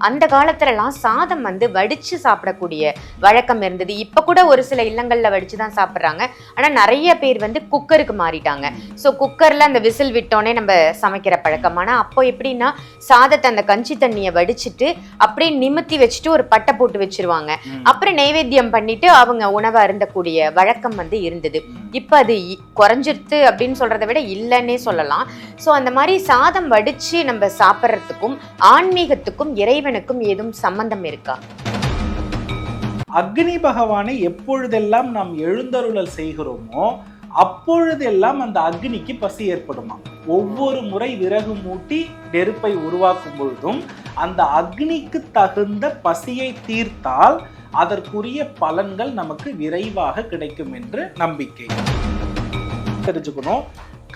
அந்த காலத்துலலாம் சாதம் வந்து வடிச்சு சாப்பிடக்கூடிய வழக்கம் இருந்தது. இப்ப கூட ஒரு சில இல்லங்கள்ல வடிச்சு தான் சாப்பிட்றாங்க. ஆனா நிறைய பேர் வந்து குக்கருக்கு மாறிட்டாங்க. ஸோ குக்கர்ல அந்த விசில் விட்டோன்னே நம்ம சமைக்கிற பழக்கம். ஆனா அப்போ எப்படின்னா சாதத்தை அந்த கஞ்சி தண்ணியை வடிச்சிட்டு அப்படியே நிமித்தி வச்சுட்டு ஒரு பட்டை போட்டு வச்சிருவாங்க. அப்புறம் நைவேத்தியம் பண்ணிட்டு அவங்க உணவை அருந்தக்கூடிய வழக்கம் வந்து இருந்தது. இப்ப அது குறைஞ்சிருத்து அப்படின்னு சொல்றதை விட இல்லைன்னே சொல்லலாம். ஸோ அந்த மாதிரி சாதம் வடிச்சு நம்ம சாப்பிட்றதுக்கும் ஆன்மீகத்துக்கும் இறைவனுக்கும் ஏதும் சம்பந்தம் இருக்கா? அக்னி பகவானை எப்பொழுதெல்லாம் நாம் எழுந்தருளல் செய்கிறோமோ அப்பொழுதெல்லாம் அந்த அக்னிக்கு பசி ஏற்படுமா. ஒவ்வொரு முறை விறகு மூட்டி நெருப்பை உருவாக்கும் பொழுதும் அந்த அக்னிக்கு தகுந்த பசியை தீர்த்தால் அதற்குரிய பலன்கள் நமக்கு விரைவாக கிடைக்கும் என்று நம்பிக்கை. தெரிஞ்சுக்கணும்,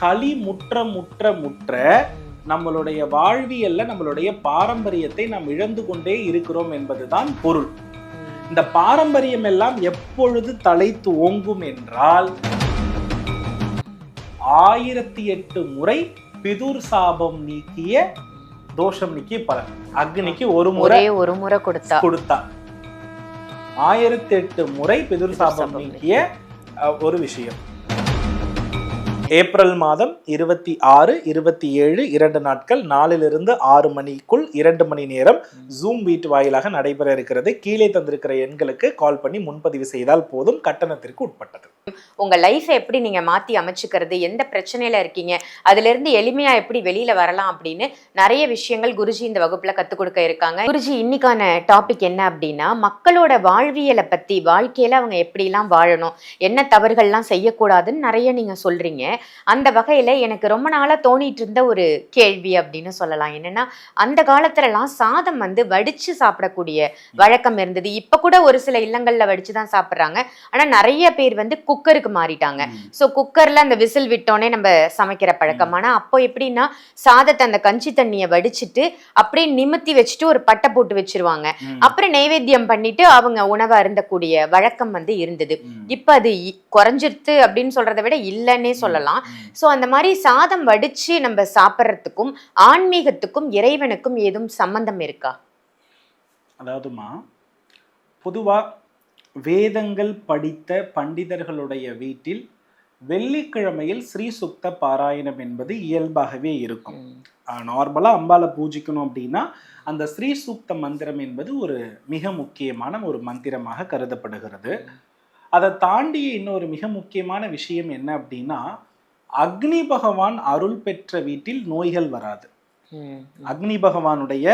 களி முற்ற முற்ற முற்ற நம்மளுடைய வாழ்வியல்ல நம்மளுடைய பாரம்பரியத்தை நாம் இழந்து கொண்டே இருக்கிறோம் என்பதுதான் பொருள். இந்த பாரம்பரியம் எல்லாம் எப்பொழுது தலைத்து ஓங்கும் என்றால் 1008 முறை பிதுர் சாபம் நீக்கிய தோஷம் நீக்கிய பலன். அக்னிக்கு ஒரு முறை கொடுத்தா 1008 முறை பிதுர் சாபம் நீக்கிய ஒரு விஷயம். ஏப்ரல் மாதம் 26, 27 2 நாட்கள் 4லிருந்து 6 மணிக்குள் 2 மணி நேரம் ஜூம் மீட் வாயிலாக நடைபெற இருக்கிறது. கீழே தந்திருக்கிற எண்களுக்கு கால் பண்ணி முன்பதிவு செய்தால் போதும். கட்டணத்திற்கு உட்பட்டது. உங்க லைஃபை எப்படி நீங்க மாத்தி அமைச்சுக்கிறது, எந்த பிரச்சனையில இருக்கீங்க, அதுல இருந்து எளிமையா எப்படி வெளியில வரலாம் அப்படின்னு நிறைய விஷயங்கள் குருஜி இந்த வகுப்புல கத்துக் கொடுக்க இருக்காங்க. குருஜி, இன்னைக்கான டாபிக் என்ன அப்படின்னா, மக்களோட வாழ்வியலை பத்தி, வாழ்க்கையில அவங்க எப்படி எல்லாம் வாழணும், என்ன தவறுகள்லாம் செய்யக்கூடாதுன்னு நிறைய நீங்க சொல்றீங்க. அந்த வகையில எனக்கு ரொம்ப நாளா தோணிட்டு இருந்த ஒரு கேள்வி அப்படின்னு சொல்லலாம். என்னன்னா, அந்த காலத்துலலாம் சாதம் வந்து வடிச்சு சாப்பிடக்கூடிய வழக்கம் இருந்தது. இப்ப கூட ஒரு சில இல்லங்கள்ல வடிச்சுதான் சாப்பிட்றாங்க. ஆனா நிறைய பேர் வந்து குக்கருக்கு மாறிட்டாங்க. ஸோ குக்கர்ல அந்த விசில் விட்டோன்னே நம்ம சமைக்கிற பழக்கம். ஆனா அப்போ எப்படின்னா சாதத்தை அந்த கஞ்சி தண்ணியை வடிச்சிட்டு அப்படியே நிமித்தி வச்சுட்டு ஒரு பட்டை போட்டு வச்சிருவாங்க. அப்புறம் நைவேத்தியம் பண்ணிட்டு அவங்க உணவை அருந்தக்கூடிய வழக்கம் வந்து இருந்தது. இப்ப அது குறைஞ்சிருத்து அப்படின்னு சொல்றதை விட இல்லைன்னே சொல்லலாம். ஸோ அந்த மாதிரி சாதம் வடிச்சு நம்ம சாப்பிட்றதுக்கும் ஆன்மீகத்துக்கும் இறைவனுக்கும் ஏதும் சம்பந்தம் இருக்கா? அதாவதுமா, பொதுவா வேதங்கள் படித்த பண்டிதர்களுடைய வீட்டில் வெள்ளிக்கிழமையில் ஸ்ரீ சுக்த பாராயணம் என்பது இயல்பாகவே இருக்கும். நார்மலா அம்பாலை பூஜிக்கணும் அப்படின்னா அந்த ஸ்ரீ சூக்த மந்திரம் என்பது ஒரு மிக முக்கியமான ஒரு மந்திரமாக கருதப்படுகிறது. அதை தாண்டி இன்னொரு மிக முக்கியமான விஷயம் என்ன அப்படின்னா, அக்னி பகவான் அருள் பெற்ற வீட்டில் நோய்கள் வராது. அக்னி பகவானுடைய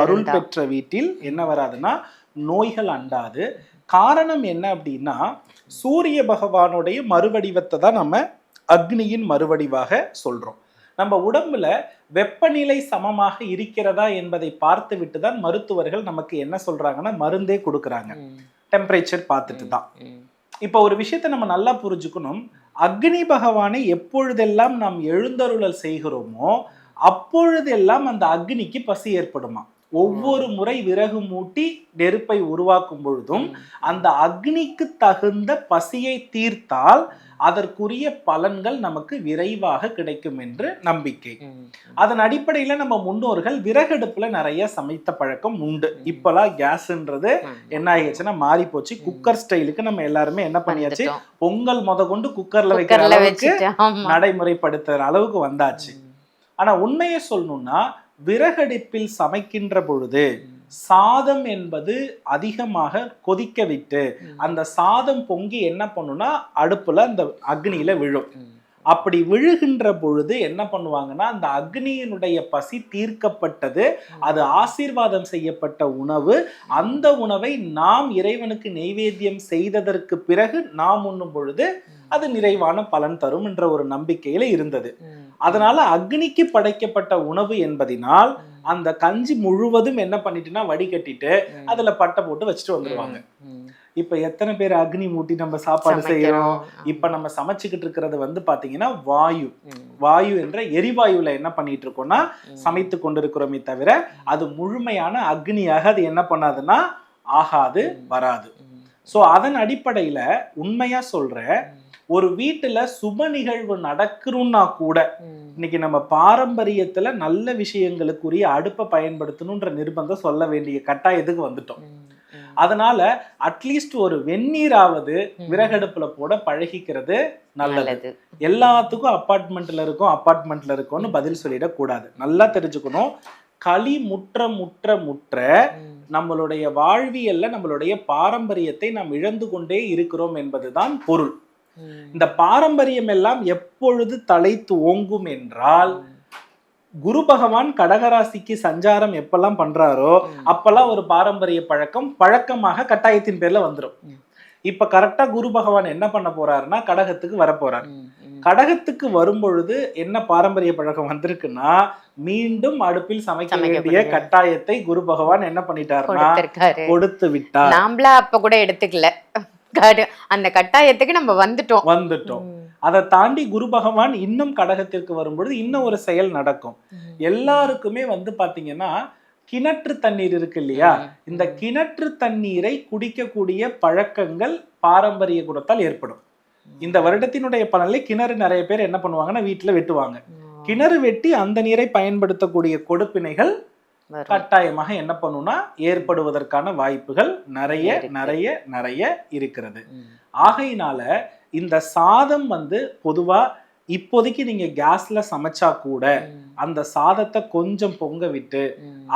அருள் பெற்ற வீட்டில் என்ன வராதுன்னா நோய்கள் அண்டாது. காரணம் என்ன அப்படின்னா, சூரிய பகவானுடைய மறுவடிவத்தை தான் நம்ம அக்னியின் மறுவடிவாக சொல்றோம். நம்ம உடம்புல வெப்பநிலை சமமாக இருக்கிறதா என்பதை பார்த்து விட்டு தான் மருத்துவர்கள் நமக்கு என்ன சொல்றாங்கன்னா மருந்தே கொடுக்குறாங்க. டெம்பரேச்சர் பார்த்துட்டு தான். இப்ப ஒரு விஷயத்தை நம்ம நல்லா புரிஞ்சுக்கணும். அக்னி பகவானை எப்பொழுதெல்லாம் நாம் எழுந்தருளல் செய்கிறோமோ அப்பொழுதெல்லாம் அந்த அக்னிக்கு பசி ஏற்படுமா. ஒவ்வொரு முறை விறகு மூட்டி நெருப்பை உருவாக்கும் பொழுதும் அந்த அக்னிக்கு தகுந்த பசியை தீர்த்தால் அதற்குரிய பலன்கள் நமக்கு விரைவாக கிடைக்கும் என்று நம்பிக்கை. அதன் அடிப்படையில நம்ம முன்னோர்கள் விறகடுப்புல நிறைய சமைத்த பழக்கம் உண்டு. இப்பெல்லாம் கேஸ்ன்றது என்ன ஆயிடுச்சுன்னா மாறி போச்சு. குக்கர் ஸ்டைலுக்கு நம்ம எல்லாருமே என்ன பண்ணியாச்சு, பொங்கல் கொண்டு குக்கர்ல வைக்கிற அளவுக்கு நடைமுறைப்படுத்துற அளவுக்கு வந்தாச்சு. ஆனா உண்மையை சொல்லணும்னா, விறகடுப்பில் சமைக்கின்ற பொழுது சாதம் என்பது அதிகமாக கொதிக்க விட்டு அந்த சாதம் பொங்கி என்ன பண்ணுனா அடுப்புல அந்த அக்னியில விழும். அப்படி விழுகின்ற பொழுது என்ன பண்ணுவாங்கன்னா, அந்த அக்னியினுடைய பசி தீர்க்கப்பட்டது, அது ஆசீர்வாதம் செய்யப்பட்ட உணவு. அந்த உணவை நாம் இறைவனுக்கு நைவேத்தியம் செய்ததற்கு பிறகு நாம் உண்ணும் பொழுது அது நிறைவான பலன் தரும் என்ற ஒரு நம்பிக்கையில இருந்தது. அதனால அக்னிக்கு படைக்கப்பட்ட உணவு என்பதனால் அந்த கஞ்சி முழுவதும் என்ன பண்ணிட்டுனா வடிகட்டிட்டு அதுல பட்டை போட்டு வச்சுட்டு வந்துருவாங்க. இப்ப எத்தனை பேர் அக்னி மூட்டி நம்ம சாப்பாடு செய்யறோம்? இப்ப நம்ம சமைச்சுக்கிட்டு இருக்கிறது வந்து பாத்தீங்கன்னா வாயு என்ற எரிவாயுல என்ன பண்ணிட்டு இருக்கோம்னா சமைத்து கொண்டிருக்கிறோமே தவிர அது முழுமையான அக்னியாக அது என்ன பண்ணாதுன்னா ஆகாது, வராது. சோ அதன் அடிப்படையில உண்மையா சொல்ற, ஒரு வீட்டுல சுப நிகழ்வு நடக்கணும்னா கூட இன்னைக்கு நம்ம பாரம்பரியத்துல நல்ல விஷயங்களுக்குரிய அடுப்பை பயன்படுத்தணும்ன்ற நிர்பந்தம் சொல்ல வேண்டிய கட்டாயத்துக்கு வந்துட்டோம். அதனால அட்லீஸ்ட் ஒரு வெந்நீராவது விறகடுப்புல போட பழகிக்கிறது நல்லது. எல்லாத்துக்கும் அப்பார்ட்மெண்ட்ல இருக்கோம்னு பதில் சொல்லிடக்கூடாது. நல்லா தெரிஞ்சுக்கணும். களி முற்ற நம்மளுடைய வாழ்வியல்ல நம்மளுடைய பாரம்பரியத்தை நாம் இழந்து கொண்டே இருக்கிறோம் என்பதுதான் பொருள். இந்த பாரம்பரியம் எல்லாம் எப்பொழுது தலைத்து ஓங்கும் என்றால், குரு பகவான் கடகராசிக்கு சஞ்சாரம் எப்பெல்லாம் பண்றாரோ அப்பெல்லாம் ஒரு பாரம்பரிய பழக்கமாக கட்டாயத்தின் பேர்ல வந்துடும். இப்ப கரெக்டா குரு பகவான் என்ன பண்ண போறாருன்னா கடகத்துக்கு வர போறாரு. கடகத்துக்கு வரும் பொழுது என்ன பாரம்பரிய பழக்கம் வந்திருக்குன்னா, மீண்டும் அடுப்பில் சமைக்க வேண்டிய கட்டாயத்தை குரு பகவான் என்ன பண்ணிட்டாருன்னா கொடுத்து விட்டார். நாமளா அப்ப கூட எடுத்துக்கல, அந்த கட்டாயத்துக்கு நம்ம வந்துட்டோம். அதை தாண்டி குரு பகவான் இன்னும் கடகத்திற்கு வரும்பொழுது இன்னும் ஒரு செயல் நடக்கும். எல்லாருக்குமே பாத்தீங்கன்னா கிணற்று தண்ணீர் இருக்கு இல்லையா, இந்த கிணற்று தண்ணீரை குடிக்கக்கூடிய பழக்கங்கள் பாரம்பரிய குணத்தால் ஏற்படும். இந்த வருடத்தினுடைய பலனிலே கிணறு நிறைய பேர் என்ன பண்ணுவாங்கன்னா வீட்டுல வெட்டுவாங்க. கிணறு வெட்டி அந்த நீரை பயன்படுத்தக்கூடிய கொடுப்பினைகள் கட்டாயமாக என்ன பண்ணுனா ஏற்படுவதற்கான வாய்ப்புகள் நிறைய நிறைய நிறைய இருக்கிறது. ஆகையினால இந்த சாதம் பொதுவா இப்போதைக்கு நீங்க கேஸ்ல சமைச்சா கூட அந்த சாதத்தை கொஞ்சம் பொங்க விட்டு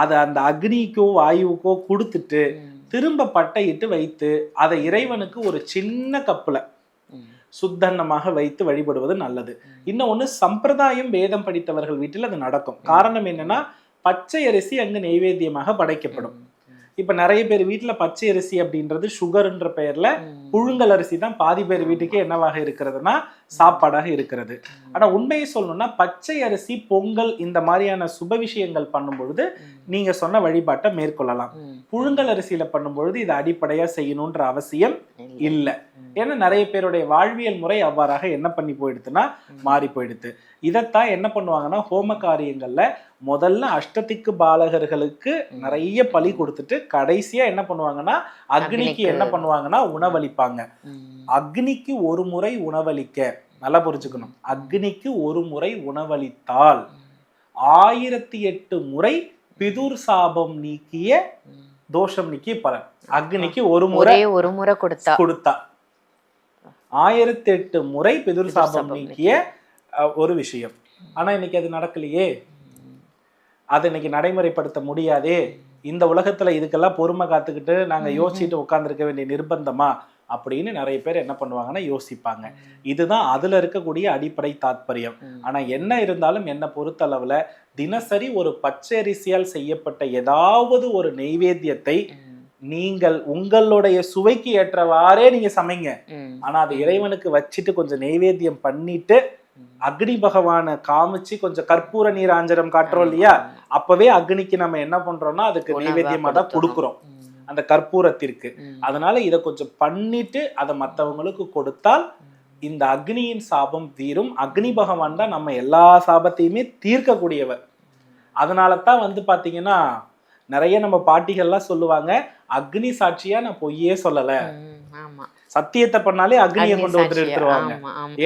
அதை அந்த அக்னிக்கோ வாயுவுக்கோ கொடுத்துட்டு திரும்ப பட்டையிட்டு வைத்து அதை இறைவனுக்கு ஒரு சின்ன கப்புல சுத்தன்னமாக வைத்து வழிபடுவது நல்லது. இன்னொன்னு சம்பிரதாயம் வேதம் படித்தவர்கள் வீட்டில் அது நடக்கும். காரணம் என்னன்னா, பச்சை அரிசி அங்கு நைவேத்தியமாக படைக்கப்படும். இப்ப நிறைய பேர் வீட்டுல பச்சை அரிசி அப்படின்றது சுகர்ன்ற பெயர்ல புழுங்கல் அரிசி தான் பாதி பேர் வீட்டுக்கே என்னவாக இருக்கிறதுனா சாப்பாடாக இருக்கிறது. ஆனா உண்மையை சொல்லணும்னா பச்சை அரிசி பொங்கல் இந்த மாதிரியான சுப விஷயங்கள் பண்ணும் பொழுது நீங்க சொன்ன வழிபாட்டை மேற்கொள்ளலாம். புழுங்கல் அரிசியில பண்ணும்பொழுது இதை அடிப்படையா செய்யணும்ன்ற அவசியம் இல்லை. ஏன்னா நிறைய பேருடைய வாழ்வியல் முறை அவ்வாறாக என்ன பண்ணி போயிடுதுன்னா மாறி போயிடுது. இதைத்தான் என்ன பண்ணுவாங்கன்னா ஹோம காரியங்கள்ல முதல்ல அஷ்டதிக்கு பாலகர்களுக்கு நிறைய பலி கொடுத்துட்டு கடைசியா என்ன பண்ணுவாங்கன்னா அக்னிக்கு என்ன பண்ணுவாங்கன்னா உணவளிப்பாங்க. அக்னிக்கு ஒரு முறை உணவளிக்க, நல்லா புரிஞ்சுக்கணும், அக்னிக்கு ஒரு முறை உணவளித்தால் 1008 முறை பிதுர் சாபம் நீக்கிய தோஷம் நீக்கிய பலன். அக்னிக்கு ஒரு முறை கொடுத்தா 1008 முறை பிதுர் சாபம் நீக்கிய ஒரு விஷயம். ஆனா இன்னைக்கு அது நடக்கலையே, அதை இன்னைக்கு நடைமுறைப்படுத்த முடியாதே, இந்த உலகத்துல இதுக்கெல்லாம் பொறுமை காத்துக்கிட்டு நாங்க யோசிச்சுட்டு உட்கார்ந்துருக்க வேண்டிய நிர்பந்தமா அப்படின்னு நிறைய பேர் என்ன பண்ணுவாங்கன்னா யோசிப்பாங்க. இதுதான் அதுல இருக்கக்கூடிய அடிப்படை தாத்பரியம். ஆனா என்ன இருந்தாலும் என்ன பொறுத்தளவுல தினசரி ஒரு பச்சரிசியால் செய்யப்பட்ட ஏதாவது ஒரு நெய்வேத்தியத்தை நீங்கள் உங்களுடைய சுவைக்கு ஏற்றவாறே நீங்க சமைங்க. ஆனா அது இறைவனுக்கு வச்சுட்டு கொஞ்சம் நெய்வேத்தியம் பண்ணிட்டு அக்னி பகவானை காமிச்சு கொஞ்சம் கற்பூர நீராஞ்சனம் காட்டுறோம் இல்லையா, அப்பவே அக்னிக்கு நம்ம என்ன பண்றோம்னா அதுக்கு நெய்வேத்தியமா தான் கொடுக்குறோம் அந்த கற்பூரத்திற்கு. அதனால இதை கொஞ்சம் பண்ணிட்டு அதை மற்றவங்களுக்கு கொடுத்தால் இந்த அக்னியின் சாபம் தீரும். அக்னி பகவான் தான் நம்ம எல்லா சாபத்தையுமே தீர்க்கக்கூடியவர். அதனால தான் பாத்தீங்கன்னா நிறைய நம்ம பாட்டிகள்லாம் சொல்லுவாங்க, அக்னி சாட்சியா நான் பொய்யே சொல்லல, சத்தியத்தை பண்ணாலே அக்னியை கொண்டு வந்து எடுத்துருவாங்க.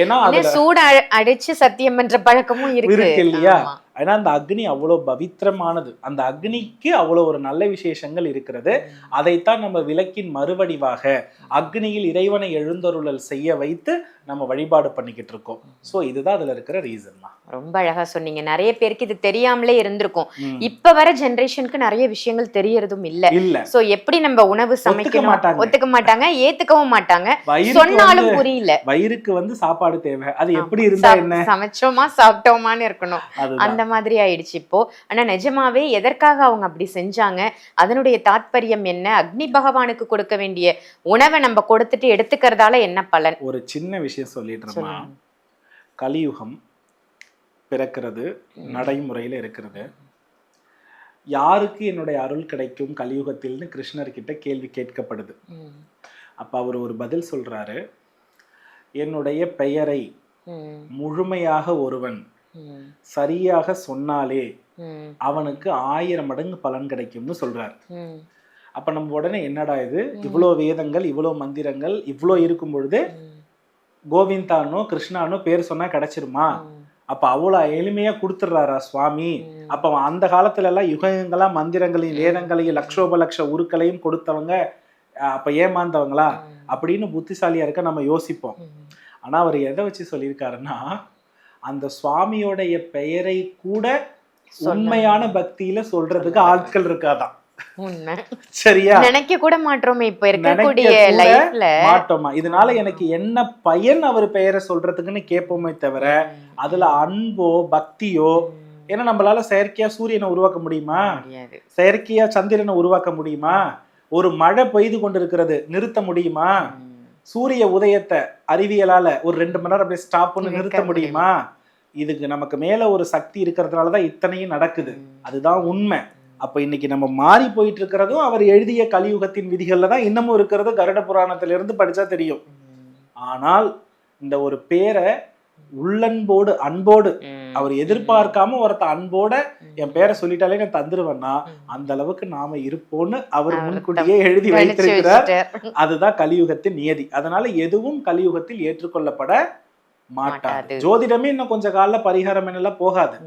ஏன்னா சூட அடிச்சு சத்தியம் பண்ற பழக்கமும் இருக்கு இல்லையா. ஏன்னா அந்த அக்னி அவ்வளவு பவித்திரமானது, அந்த அக்னிக்கு அவ்வளவு ஒரு நல்ல விசேஷங்கள் இருக்கிறது. அதைத்தான் நம்ம விளக்கின் மறுவடிவாக அக்னியில் இறைவனை எழுந்தருளல் செய்ய வைத்து நம்ம வழிபாடு பண்ணிக்கிட்டு இருக்கோம். சோ இதுதான் அதுல இருக்கிற ரீசன் தான். ரொம்ப அழகா சொன்னீங்க. நிறைய பேருக்கு இது தெரியாமலே இருந்திருக்கும். இப்ப வர ஜெனரேஷனுக்கு நிறைய விஷயங்கள் தெரியறதும் இல்ல. சோ எப்படி நம்ம உணவு சமைக்கணும் ஒத்துக்க மாட்டாங்க, ஏத்துக்கவும் மாட்டாங்க, சொன்னாலும் புரியல. வயிறுக்கு சாப்பாடு தேவை, அது எப்படி இருந்தா என்ன, சமைச்சோமா சாப்பிட்டோமான்னு இருக்கணும், அந்த மாதிரி ஆயிடுச்சு இப்போ. ஆனா நிஜமாவே எதற்காக அவங்க அப்படி செஞ்சாங்க, அதனுடைய தாத்பரியம் என்ன, அக்னி பகவானுக்கு கொடுக்க வேண்டிய உணவை நம்ம கொடுத்துட்டு எடுத்துக்கிறதால என்ன பலன்? ஒரு சின்ன விஷயம் சொல்லிடுறோமா, கலியுகம் பிறக்கிறது, நடைமுறையில இருக்கிறது. யாருக்கு என்னுடைய அருள் கிடைக்கும் கலியுகத்தில்னு கிருஷ்ணர்கிட்ட கேள்வி கேட்கப்படுது. அப்ப அவர் ஒரு பதில் சொல்றாரு, என்னுடைய பெயரை முழுமையாக ஒருவன் சரியாக சொன்னாலே அவனுக்கு 1000 மடங்கு பலன் கிடைக்கும்னு சொல்றாரு. அப்ப நம்ம உடனே என்னடா இது, இவ்வளவு வேதங்கள் இவ்வளவு மந்திரங்கள் இவ்வளோ இருக்கும் பொழுது கோவிந்தானோ கிருஷ்ணானோ பேர் சொன்னா கிடைச்சிருமா அப்ப அவ்வளவு எளிமையா கொடுத்துடுறாரா சுவாமி? அப்ப அந்த காலத்துல எல்லாம் யுகங்களா மந்திரங்களையும் வேதங்களையும் லட்சோப லட்ச உருக்களையும் கொடுத்தவங்க அப்ப ஏமாந்தவங்களா அப்படின்னு புத்திசாலியா இருக்க நம்ம யோசிப்போம். ஆனா அவர் எதை வச்சு சொல்லியிருக்காருன்னா, அந்த சுவாமியோடைய பெயரை கூட உண்மையான பக்தியில சொல்றதுக்கு ஆட்கள் இருக்காதான். உண்மை. சரியா? நினைக்க கூட மாட்டோமே இப்ப இருக்கக்கூடிய லைஃப்ல. மாட்டோமா? இதனால எனக்கு என்ன பயன் அவர் பெயரை சொல்றதுக்குன்னு கேட்போமே தவிர அதுல அன்போ பக்தியோ, ஏன்னா நம்மளால செயற்கையா சூரியனை உருவாக்க முடியுமா? செயற்கையா சந்திரனை உருவாக்க முடியுமா? ஒரு மழை பெய்து கொண்டிருக்கிறது நிறுத்த முடியுமா? சூரிய உதயத்தை அறிவியலால ஒரு 2 மணி நேரம் அப்படியே ஸ்டாப் பண்ணி நிறுத்த முடியுமா? இதுக்கு நமக்கு மேல ஒரு சக்தி இருக்கிறதுனாலதான் இத்தனையும் நடக்குது. அதுதான் உண்மை. அப்ப இன்னைக்கு நம்ம மாறி போயிட்டு இருக்கிறதும் அவர் எழுதிய கலியுகத்தின் விதிகள்ல தான் இன்னமும் இருக்கிறது. கருட புராணத்திலிருந்து படிச்சா தெரியும். ஆனால் இந்த ஒரு பேரை உள்ளன்போடு அன்போடு அவர் எதிர்பார்க்காம ஒருத்த அன்போட என் பேரை சொல்லிட்டாலே நான் தந்துருவேன்னா அந்த அளவுக்கு நாம இருப்போம்னு அவர் முன்கூட்டியே எழுதி வைத்திருக்கிறார். அதுதான் கலியுகத்தின் நியதி. அதனால எதுவும் கலியுகத்தில் ஏற்றுக்கொள்ளப்பட மாட்டாது. ஜோதிடமே இன்னும் கொஞ்ச கால பரிகாரம் என்னெல்லாம் போகாது.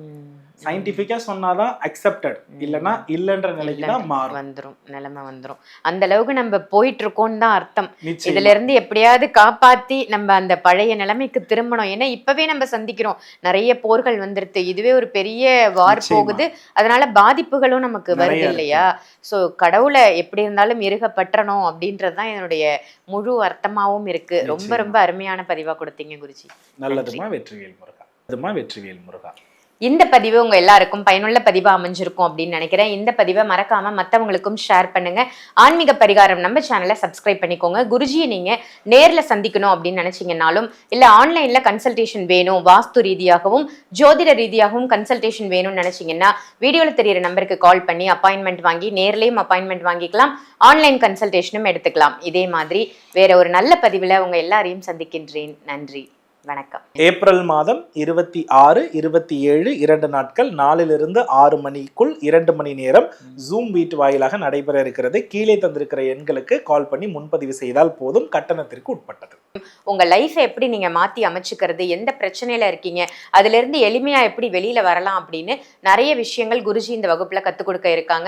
சயின்டிபிக்கா சொன்னாதான் அக்செப்டட், இல்லைன்னா இல்லைன்ற நிலைக்கு தான் மாறும். வந்துரும், நிலைமை வந்துரும். அந்த அளவுக்கு நம்ம போயிட்டு இருக்கோம்னு தான் அர்த்தம். இதுல இருந்து எப்படியாவது காப்பாத்தி நம்ம அந்த பழைய நிலைமைக்கு திரும்பணும். ஏன்னா இப்பவே நம்ம சந்திக்கிறோம், நிறைய போர்கள் வந்துருது. இதுவே ஒரு பெரிய வார் போகுது, அதனால பாதிப்புகளும் நமக்கு வருது இல்லையா? சோ கடவுளை எப்படி இருந்தாலும் இருக பற்றணும் அப்படின்றதுதான் என்னுடைய முழு அர்த்தமாவும் இருக்கு. ரொம்ப ரொம்ப அருமையான பதிவா கொடுத்தீங்க குருஜி. நல்லதுமா வெற்றிவேல் முருகா. அதுமா வெற்றிவேல் முருகா. இந்த பதிவு உங்க எல்லாருக்கும் பயனுள்ள பதிவா அமைஞ்சிருக்கும் அப்படின்னு நினைக்கிறேன். இந்த பதிவை மறக்காம மற்றவங்களுக்கும் ஷேர் பண்ணுங்க. ஆன்மீக பரிகாரம் நம்ம சேனலை சப்ஸ்கிரைப் பண்ணிக்கோங்க. குருஜியை நீங்க நேர்ல சந்திக்கணும் அப்படின்னு நினைச்சீங்கன்னாலும், இல்ல ஆன்லைன்ல கன்சல்டேஷன் வேணும், வாஸ்து ரீதியாகவும் ஜோதிட ரீதியாகவும் கன்சல்டேஷன் வேணும்னு நினைச்சீங்கன்னா வீடியோல தெரியிற நம்பருக்கு கால் பண்ணி அப்பாயின்மெண்ட் வாங்கி நேர்லயும் அப்பாயின்மெண்ட் வாங்கிக்கலாம், ஆன்லைன் கன்சல்டேஷனும் எடுத்துக்கலாம். இதே மாதிரி வேற ஒரு நல்ல பதிவுல உங்க எல்லாரையும் சந்திக்கின்றேன். நன்றி, வணக்கம். ஏப்ரல் மாதம் 26, 27 2 நாட்கள் 4லிருந்து 6 மணிக்குள் 2 மணி நேரம் ஜூம் வீட்டு வாயிலாக நடைபெற இருக்கிறது. கீழே தந்திருக்கிற எண்களுக்கு கால் பண்ணி முன்பதிவு செய்தால் போதும். கட்டணத்திற்கு உட்பட்டது. உங்க லைஃபை எப்படி நீங்க மாத்தி அமைச்சுக்கிறது, எந்த பிரச்சனையில இருக்கீங்க, அதுல இருந்து எளிமையா எப்படி வெளியில வரலாம் அப்படின்னு நிறைய விஷயங்கள் குருஜி இந்த வகுப்புல கத்துக் கொடுக்க இருக்காங்க.